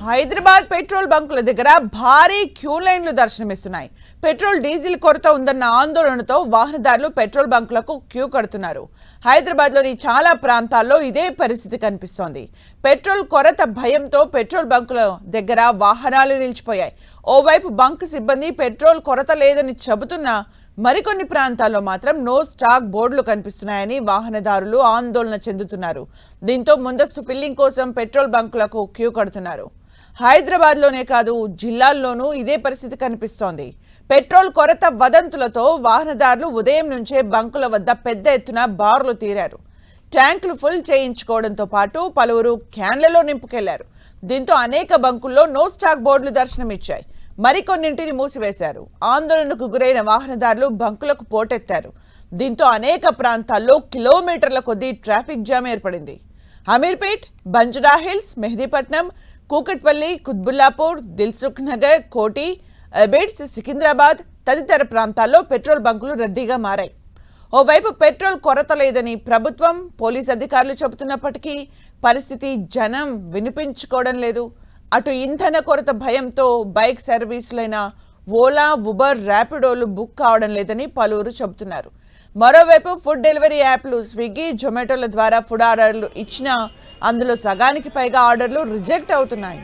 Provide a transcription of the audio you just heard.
Hyderabad petrol బంకుల దగ్గర భారీ queue లైన్లు దర్శనమిస్తున్నాయి. పెట్రోల్ డీజిల్ కొరత ఉందన్న ఆందోళనతో వాహనదారులు పెట్రోల్ బంకులకు క్యూ కడుతున్నారు. హైదరాబాద్లోని చాలా ప్రాంతాల్లో ఇదే పరిస్థితి కనిపిస్తోంది. పెట్రోల్ కొరత భయంతో పెట్రోల్ బంకుల దగ్గర వాహనాలు నిలిచిపోయాయి. ఓవైపు బంక్ సిబ్బంది పెట్రోల్ కొరత లేదని చెబుతున్నా మరికొన్ని ప్రాంతాల్లో మాత్రం నో స్టాక్ బోర్డులు కనిపిస్తున్నాయని వాహనదారులు ఆందోళన చెందుతున్నారు. దీంతో ముందస్తు ఫిల్లింగ్ కోసం పెట్రోల్ బంకులకు క్యూ కడుతున్నారు. హైదరాబాద్లోనే కాదు, జిల్లాల్లోనూ ఇదే పరిస్థితి కనిపిస్తోంది. పెట్రోల్ కొరత వదంతులతో వాహనదారులు ఉదయం నుంచే బంకుల వద్ద పెద్ద ఎత్తున బారులు తీరారు. ట్యాంకులు ఫుల్ చేయించుకోవడంతో పాటు పలువురు క్యాన్లలో నింపుకెళ్లారు. దీంతో అనేక బంకుల్లో నో స్టాక్ బోర్డులు దర్శనమిచ్చాయి. మరికొన్నింటిని మూసివేశారు. ఆందోళనకు గురైన వాహనదారులు బంకులకు పోటెత్తారు. దీంతో అనేక ప్రాంతాల్లో కిలోమీటర్ల కొద్దీ ట్రాఫిక్ జామ్ ఏర్పడింది. అమీర్పేట్, బంజారాహిల్స్, మెహదీపట్నం, కూకట్పల్లి, కుత్బుల్లాపూర్, దిల్సుఖ్ నగర్, కోటి, అబిడ్స్, సికింద్రాబాద్ తదితర ప్రాంతాల్లో పెట్రోల్ బంకులు రద్దీగా మారాయి. ఓవైపు పెట్రోల్ కొరత లేదని ప్రభుత్వం, పోలీస్ అధికారులు చెబుతున్నప్పటికీ పరిస్థితి జనం వినిపించుకోవడం లేదు. అటు ఇంధన కొరత భయంతో బైక్ సర్వీసులైన ఓలా, ఉబర్, ర్యాపిడోలు బుక్ కావడం లేదని పలువురు చెబుతున్నారు. మరోవైపు ఫుడ్ డెలివరీ యాప్లు స్విగ్గీ, జొమాటోల ద్వారా ఫుడ్ ఆర్డర్లు ఇచ్చినా అందులో సగానికి పైగా ఆర్డర్లు రిజెక్ట్ అవుతున్నాయి.